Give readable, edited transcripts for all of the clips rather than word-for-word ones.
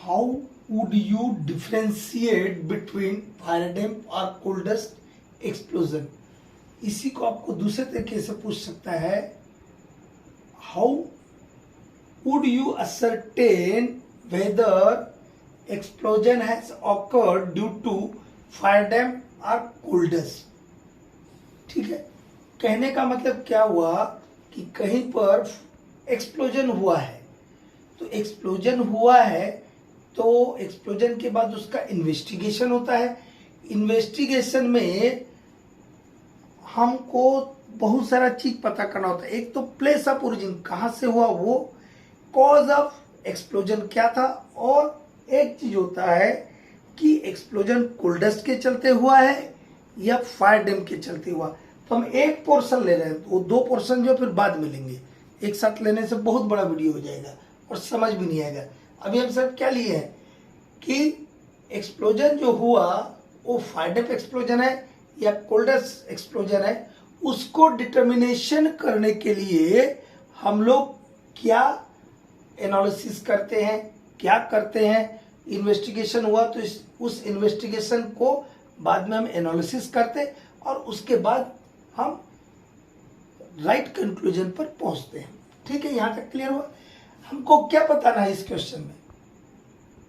How would you differentiate between fire damp और coal dust explosion. इसी को आपको दूसरे तरीके से पूछ सकता है, how would you ascertain whether explosion has occurred due to fire damp और कोल डस्ट। ठीक है, कहने का मतलब क्या हुआ कि कहीं पर एक्सप्लोजन हुआ है, तो एक्सप्लोजन हुआ है तो एक्सप्लोजन के बाद उसका इन्वेस्टिगेशन होता है। इन्वेस्टिगेशन में हमको बहुत सारा चीज पता करना होता है। एक तो प्लेस ऑफ ओरिजिन, कहाँ से हुआ वो, कॉज ऑफ एक्सप्लोजन क्या था, और एक चीज होता है कि एक्सप्लोजन कोल डस्ट के चलते हुआ है या फायर डैम के चलते हुआ। तो हम एक पोर्शन ले रहे हैं, तो दो पोर्शन जो फिर बाद में लेंगे, एक साथ लेने से बहुत बड़ा वीडियो हो जाएगा और समझ भी नहीं आएगा। अभी हम सब क्या लिए हैं कि एक्सप्लोजन जो हुआ वो फायर डैम एक्सप्लोजन है या कोल डस्ट एक्सप्लोजन है, उसको डिटर्मिनेशन करने के लिए हम लोग क्या एनालिसिस करते हैं, क्या करते हैं। इन्वेस्टिगेशन हुआ तो उस इन्वेस्टिगेशन को बाद में हम एनालिसिस करते और उसके बाद हम राइट कंक्लूजन पर पहुंचते हैं। ठीक है, यहां तक क्लियर हुआ। हमको क्या बताना है इस क्वेश्चन में,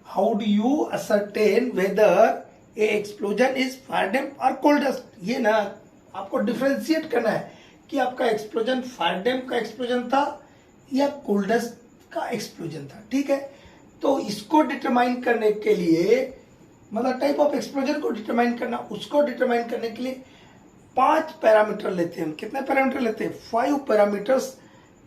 how do you ascertain whether a explosion is fire damp और कोल डस्ट। ये ना आपको डिफरेंशिएट करना है कि आपका एक्सप्लोजन फायर डैम्प का एक्सप्लोजन था या कोल डस्ट का एक्सप्लोजन था। ठीक है, तो इसको डिटरमाइन करने के लिए, मतलब टाइप ऑफ एक्सप्लोजन को डिटरमाइन करना, उसको डिटरमाइन करने के लिए 5 पैरामीटर लेते हैं। कितने पैरामीटर लेते हैं? 5 पैरामीटर्स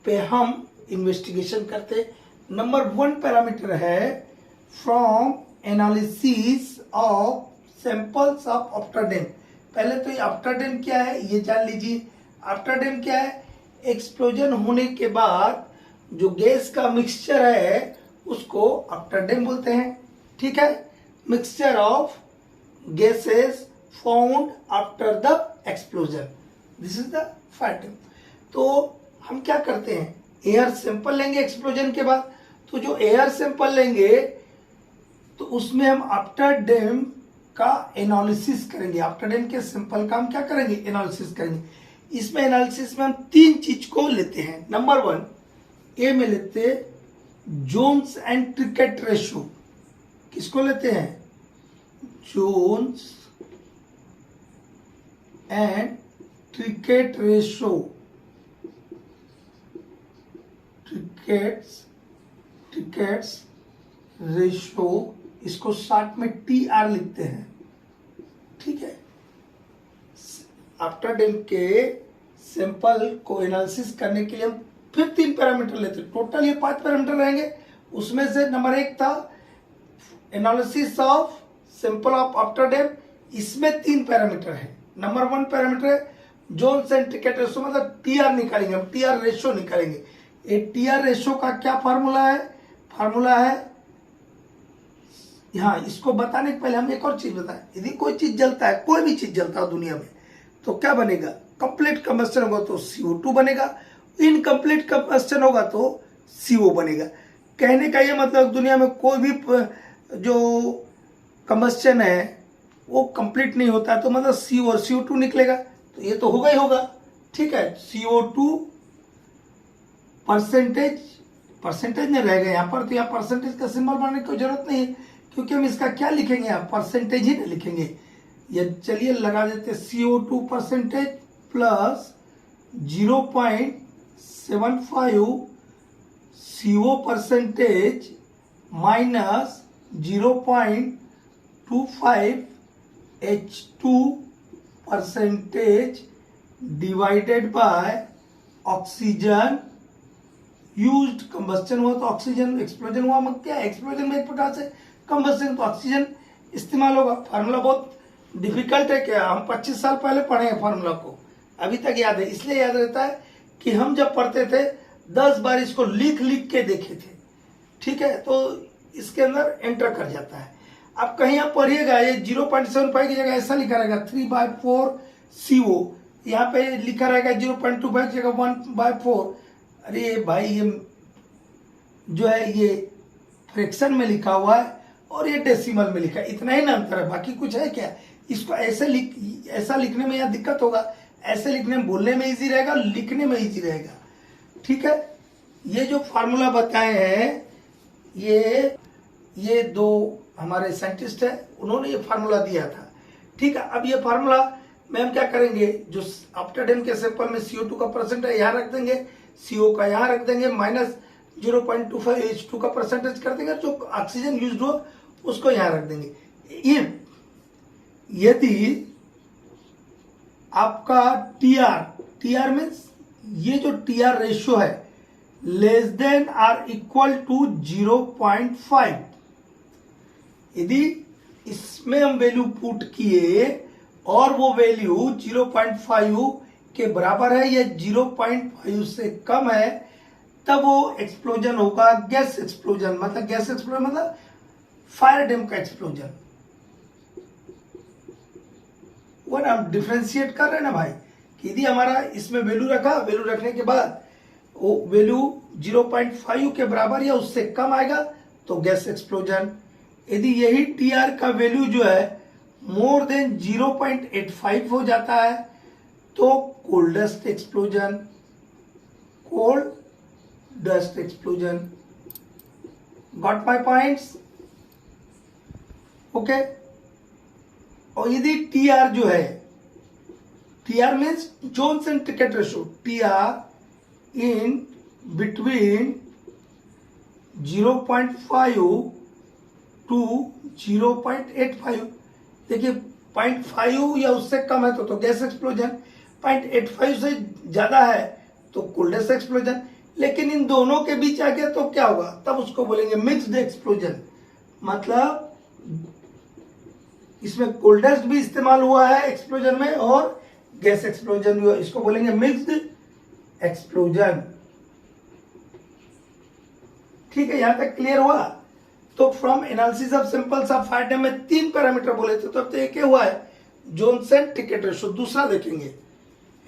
पे हम इन्वेस्टिगेशन करते। नंबर 1 पैरामीटर है from analysis of samples of after dam. पहले तो ये आफ्टर डैम क्या है ये जान लीजिए। आफ्टर डैम क्या है? एक्सप्लोजन होने के बाद जो गैस का मिक्सचर है उसको आफ्टर डैम बोलते हैं। ठीक है, mixture of gases found after the explosion, this is the fire dam. तो हम क्या करते हैं, एयर सैंपल लेंगे एक्सप्लोजन के बाद। तो जो एयर सैंपल लेंगे तो उसमें हम आफ्टर डैम का एनालिसिस करेंगे। आफ्टर डैम के सैंपल का हम क्या करेंगे, एनालिसिस करेंगे। इसमें एनालिसिस में हम 3 चीज को लेते हैं। नंबर 1 ए में लेते हैं जोन्स एंड ट्रिकेट रेशो। किसको लेते हैं? Jones and Trickett ratio. Trickett's ratio, इसको शॉर्ट में टीआर लिखते हैं। ठीक है, आफ्टर डैम के सैंपल को एनालिसिस करने के लिए हम फिर 3 पैरामीटर लेते हैं। टोटल ये 5 पैरामीटर रहेंगे। उसमें से नंबर 1 था analysis of sample of after dam, इसमें 3 पैरामीटर है। नंबर 1 पैरामीटर है जोन्स एंड ट्रिकेट रेशो, मतलब टीआर निकालेंगे हम, टीआर रेशो निकालेंगे। ये टीआर रेशो का क्या फार्मूला है? फार्मूला है यहाँ, इसको बताने के पहले हम एक और चीज बताएं। यदि कोई चीज जलता है, कोई भी चीज जलता है दुनिया में, तो क्या बनेगा? कंप्लीट कंबस्टन होगा तो CO2 बनेगा, इनकम्प्लीट कंबस्टन होगा तो CO बनेगा। कहने का ये मतलब दुनिया में कोई भी जो कंबस्टन है वो कंप्लीट नहीं होता, तो मतलब CO और CO2 निकलेगा, तो ये तो होगा ही होगा। ठीक है, CO2 परसेंटेज में रहेगा यहाँ पर, तो यहाँ परसेंटेज का सिंबल बनाने की जरूरत नहीं है, क्योंकि हम इसका क्या लिखेंगे, यहाँ परसेंटेज ही नहीं लिखेंगे। ये चलिए लगा देते CO2 percentage plus 0.75 CO percentage minus 0.25 H2 percentage divided by oxygen used. Combustion हुआ तो ऑक्सीजन, एक्सप्लोजन हुआ मतलब क्या, एक्सप्लोजन में एक प्रकार से कंबस्टन, तो ऑक्सीजन इस्तेमाल होगा। फार्मूला बहुत डिफिकल्ट है, क्या हम 25 साल पहले पढ़े हैं फार्मूला को, अभी तक याद है। इसलिए याद रहता है कि हम जब पढ़ते थे 10 बार इसको लिख लिख के देखे थे। ठीक है, तो इसके अंदर एंटर कर जाता है। अब कहीं आप पढ़िएगा ये 0.75 की जगह ऐसा लिखा रहेगा 3/4 CO, यहाँ पे लिखा रहेगा 0.25 की जगह 1/4। अरे भाई ये जो है ये फ्रैक्शन में लिखा हुआ है और ये डेसिमल में लिखा है, इतना ही ना अंतर है, बाकी कुछ है क्या? इसको ऐसा लिखने में यहाँ दिक्कत होगा, ऐसे लिखने में, बोलने में इजी रहेगा, लिखने में इजी रहेगा। ठीक है, ये जो फार्मूला बताए हैं ये दो हमारे साइंटिस्ट है, उन्होंने ये फार्मूला दिया था। ठीक है, अब ये फार्मूला में हम क्या करेंगे, जो आफ्टर डैम के सैंपल में CO2 का परसेंटेज यहाँ रख देंगे, CO का यहाँ रख देंगे, माइनस 0.25 H2 का परसेंटेज कर देंगे, जो ऑक्सीजन यूज हो उसको यहाँ रख देंगे। यदि आपका TR मीन्स ये जो TR रेशियो है less than or equal to 0.5, यदि इसमें हम वैल्यू पुट किए और वो वैल्यू 0.5 के बराबर है या 0.5 से कम है, तब वो एक्सप्लोजन होगा, गैस एक्सप्लोजन। मतलब फायर डैम का एक्सप्लोजन। वो ना हम डिफ्रेंशिएट कर रहे हैं ना भाई, कि यदि हमारा इसमें वैल्यू वैल्यू रखने के बाद वो वैल्यू 0.5 के बराबर या उससे कम आएगा तो गैस एक्सप्लोजन। यदि यही TR का वैल्यू जो है मोर देन 0.85 हो जाता है तो cold dust explosion. Got my points? Okay. और यदि TR जो है, TR means Johnson ticket ratio, TR in between 0.5 to 0.85, देखिए 0.5 या उससे कम है तो गैस एक्सप्लोजन, 0.85 से ज्यादा है तो कोल्डेस्ट एक्सप्लोजन। लेकिन इन दोनों के बीच आ गया तो क्या होगा, तब उसको बोलेंगे मिक्स्ड एक्सप्लोजन। मतलब इसमें कोल्डेस्ट भी इस्तेमाल हुआ है एक्सप्लोजन में और गैस एक्सप्लोजन भी हुआ, इसको बोलेंगे मिक्स्ड एक्सप्लोजन। ठीक है, यहां तक क्लियर हुआ? तो from analysis of symbols of fire dam में 3 पैरामीटर बोले थे, तो अब तो एक हुआ है जॉनसन टिकेट रेशियो। दूसरा देखेंगे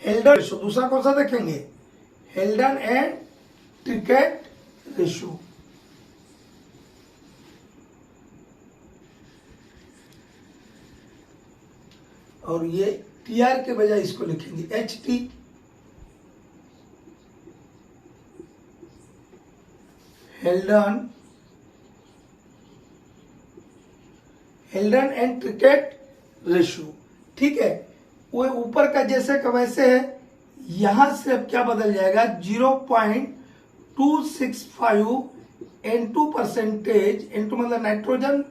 हेल्डन रेशियो। दूसरा कौन सा देखेंगे? हेल्डन एंड टिकेट रेशियो। और ये TR के बजाय इसको लिखेंगे HT। हेल्डन and ticket ratio. ठीक है, वो ऊपर का जैसे का वैसे है, यहां से अब क्या बदल जाएगा, 0.265 N2 परसेंटेज, N2 मतलब नाइट्रोजन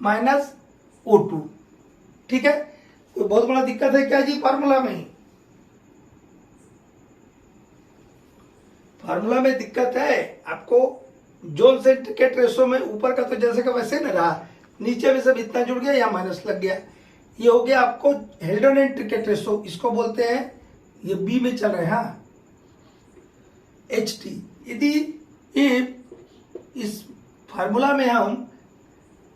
माइनस O2। ठीक है, कोई बहुत बड़ा दिक्कत है क्या जी फार्मूला में? फार्मूला में दिक्कत है आपको। जॉनसन टिकेट रेशियो में ऊपर का तो जैसे का वैसे न रहा, नीचे में सब इतना जुड़ गया, यहाँ माइनस लग गया। ये हो गया आपको हेल्डन एंड टिकेट रेशियो, इसको बोलते हैं, ये बी में चल रहे हैं, हाँ, HT। यदि इस फार्मूला में हम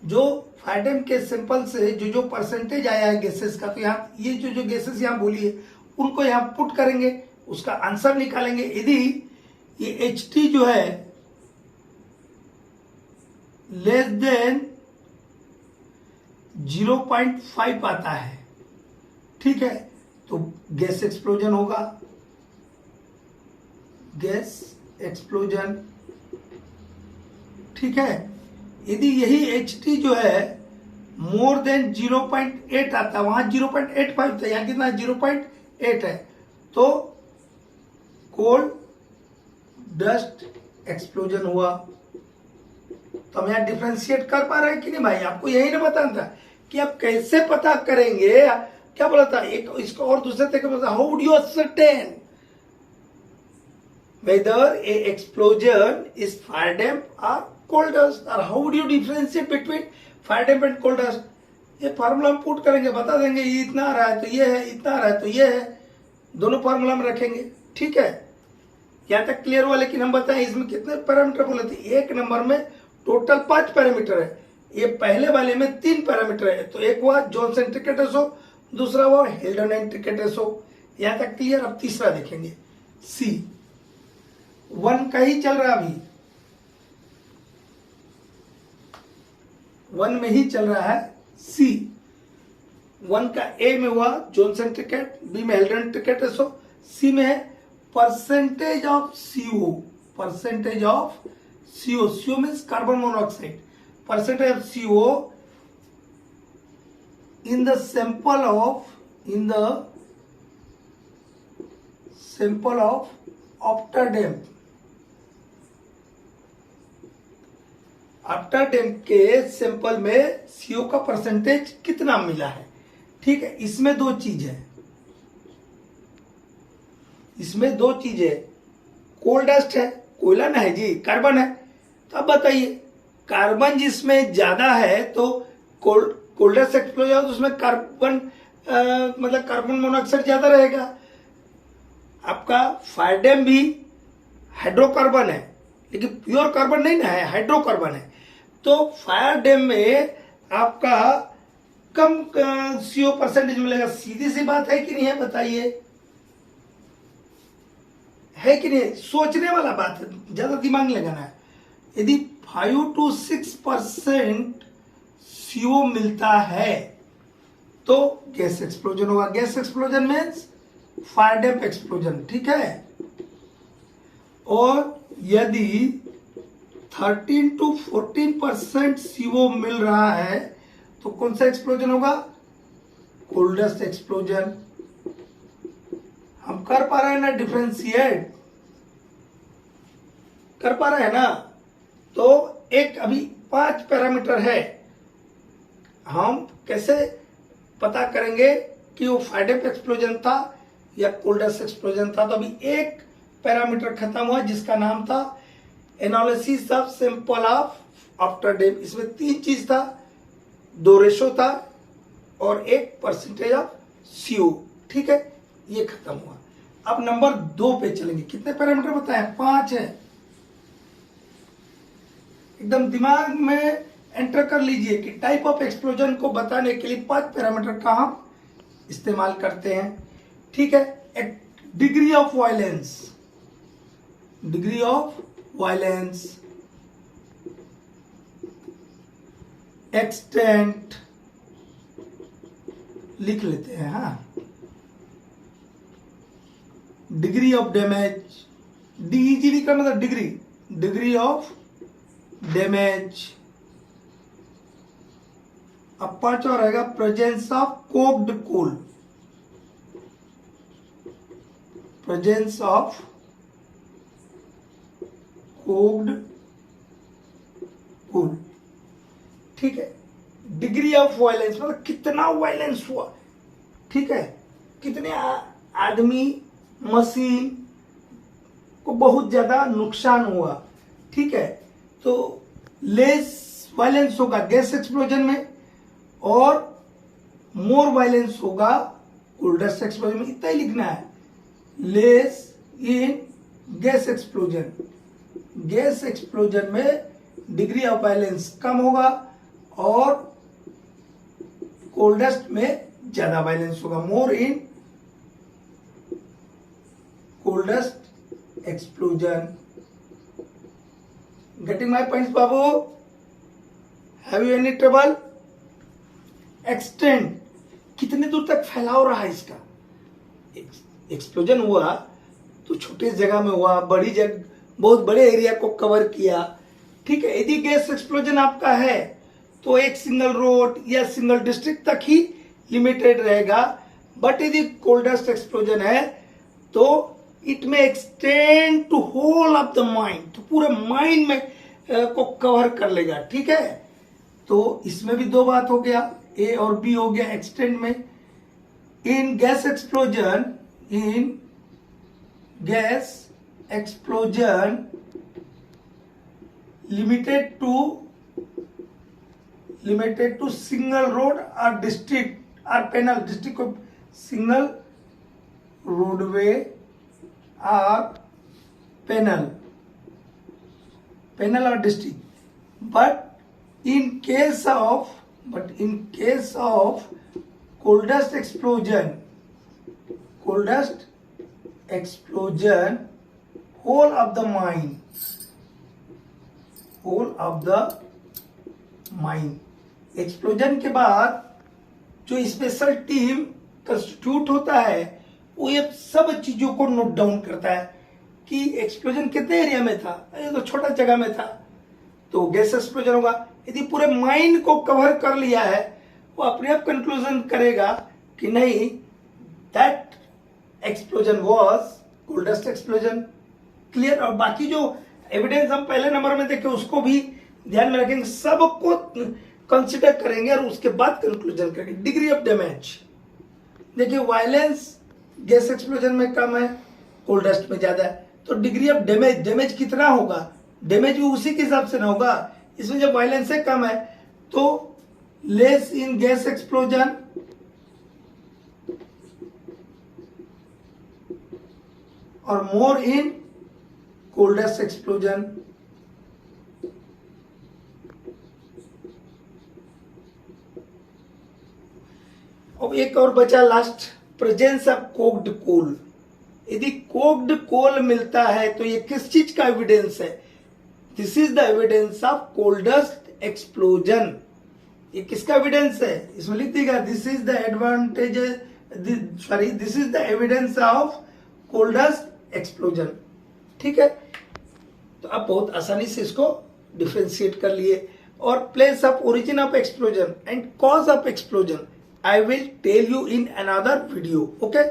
जो फायर डैम के सैंपल से जो परसेंटेज आया है गैसेस का, तो यहाँ ये जो गैसेस यहाँ बोली है उनको यहाँ पुट करेंगे, उसका आंसर निकालेंगे। यदि ये HT जो है लेस देन 0.5 आता है, ठीक है, तो गैस एक्सप्लोजन होगा, गैस एक्सप्लोजन। ठीक है, यदि यही HT जो है मोर देन 0.8 आता, वहां 0.85 था, यहां कितना 0.8 है, तो कोल्ड डस्ट एक्सप्लोजन हुआ। तो हम यहां डिफ्रेंशिएट कर पा रहे हैं कि नहीं भाई? आपको यही ना बताना था कि आप कैसे पता करेंगे, क्या बोला था एक, इसको और दूसरे तरीके में, how would you ascertain whether a explosion is fire damp or coal dust, or how would you differentiate between fire damp and coal dust? ये फार्मूला हम पुट करेंगे, बता देंगे ये इतना आ रहा है तो ये है, इतना आ रहा है तो ये है, दोनों फार्मूला में रखेंगे। ठीक है, यहां तक क्लियर हुआ? लेकिन हम बताएं इसमें कितने पैरामीटर बोले थे? एक नंबर में टोटल 5 पैरामीटर है, ये पहले वाले में 3 पैरामीटर है। तो एक हुआ जॉनसन टिकेट रेशियो, दूसरा हुआ हेल्डन एंड टिकेट रेशियो। यहां तक क्लियर? अब तीसरा देखेंगे, C1 का ही चल रहा अभी। 1 में ही चल रहा है सी। 1 का ए में हुआ जॉनसन टिकट, बी में हेल्डन टिकट, सो सी में है percentage of CO. Percentage of CO, CO means carbon monoxide, percentage of CO in the sample of ऑप्टाडेम। ऑप्टाडेम के सैंपल में सीओ का परसेंटेज कितना मिला है। ठीक है, इसमें दो चीज है, इसमें दो चीज है, कोल डस्ट है, कोयला ना है जी, कार्बन है। तो अब बताइए, कार्बन जिसमें ज्यादा है तो कोल डस्ट एक्सप्लोज हो तो उसमें कार्बन मतलब कार्बन मोनोऑक्साइड ज्यादा रहेगा। आपका फायर डैम भी हाइड्रोकार्बन है, लेकिन प्योर कार्बन नहीं ना है, हाइड्रोकार्बन है। तो फायर डैम में आपका कम सीओ परसेंटेज मिलेगा। सीधी सी बात है कि नहीं है, बताइए, है कि नहीं? सोचने वाला बात है, ज्यादा दिमाग लगाना है। यदि 5 to 6% सीओ मिलता है तो गैस एक्सप्लोजन होगा। Gas explosion means fire dam explosion. ठीक है, और यदि 13 to 14% सीओ मिल रहा है तो कौन सा एक्सप्लोजन होगा? Coal dust explosion. हम कर पा रहे हैं ना डिफरेंशिएट, कर पा रहे हैं ना? तो एक अभी 5 पैरामीटर है, हम कैसे पता करेंगे कि वो फायर डैम एक्सप्लोजन था या कोल डस्ट एक्सप्लोजन था? तो अभी एक पैरामीटर खत्म हुआ जिसका नाम था analysis of sample of after dam. इसमें 3 चीज था, 2 रेशो था और 1 परसेंटेज ऑफ सीओ। ठीक है, ये खत्म हुआ। अब नंबर 2 पे चलेंगे। कितने पैरामीटर बताए? 5 है। एकदम दिमाग में एंटर कर लीजिए कि टाइप ऑफ एक्सप्लोजन को बताने के लिए 5 पैरामीटर का हम इस्तेमाल करते हैं। ठीक है, एक degree of violence, degree of violence, extent लिख लेते हैं। हाँ, डिग्री ऑफ डैमेज, डीईजीडी का मतलब डिग्री, डिग्री ऑफ डैमेज। अब 5वां रहेगा presence of coked coal, presence of coked coal. ठीक है, डिग्री ऑफ वायलेंस मतलब कितना वायलेंस हुआ। ठीक है, कितने आदमी, मशीन को बहुत ज्यादा नुकसान हुआ। ठीक है, तो लेस वायलेंस होगा गैस एक्सप्लोजन में और मोर वायलेंस होगा कोल डस्ट एक्सप्लोजन में। इतना ही लिखना है, less in gas explosion. Gas explosion में डिग्री ऑफ वायलेंस कम होगा और कोल डस्ट में ज्यादा वायलेंस होगा, more in coal dust explosion. Getting my points बाबू? Have you any trouble? Extend, कितने दूर तक फैलाव रहा है इसका। एक्सप्लोजन हुआ तो छोटे जगह में हुआ, बड़ी जगह, बहुत बड़े एरिया को कवर किया। ठीक है, यदि गैस एक्सप्लोजन आपका है तो एक सिंगल रोड या सिंगल डिस्ट्रिक्ट तक ही लिमिटेड रहेगा। बट यदि कोल डस्ट एक्सप्लोजन है तो it may extend to whole of the mine, तो पूरे माइन में को कवर कर लेगा। ठीक है, तो इसमें भी 2 बात हो गया, ए और बी हो गया एक्सटेंड में। इन gas explosion, in gas explosion limited to single road or district or panel, district को single roadway or panel or district. But in case of coal dust explosion, whole of the mine explosion के बाद जो special team constitute होता है वो ये सब चीजों को नोट डाउन करता है कि एक्सप्लोजन कितने एरिया में था, ये तो छोटा जगह में था तो गैस एक्सप्लोजन होगा। यदि पूरे माइन को कवर कर लिया है वो अपने आप कंक्लूजन करेगा कि नहीं, that explosion was coal dust explosion. Clear. और बाकी जो एविडेंस हम पहले नंबर में देखे उसको भी ध्यान में रखेंगे, सबको कंसिडर करेंगे और उसके बाद कंक्लूजन करेंगे। डिग्री ऑफ डैमेज देखिए, वायलेंस गैस एक्सप्लोजन में कम है, कोल डस्ट में ज्यादा है, तो डिग्री ऑफ डैमेज कितना होगा, डैमेज भी उसी के हिसाब से ना होगा। इसमें जब वायलेंस से कम है तो लेस इन गैस एक्सप्लोजन और मोर इन कोल डस्ट एक्सप्लोजन। अब एक और बचा लास्ट, प्रेजेंस ऑफ कोक्ड कोल। यदि कोक्ड कोल मिलता है तो ये किस चीज का एविडेंस है, this is the evidence of coal dust explosion. ये किसका एविडेंस है, इसमें लिख देगा this is the advantage, sorry this is the evidence of coal dust explosion. ठीक है, तो आप बहुत आसानी से इसको डिफ्रेंशिएट कर लिए। और place of origin of explosion and cause of explosion I will tell you in another video. Okay.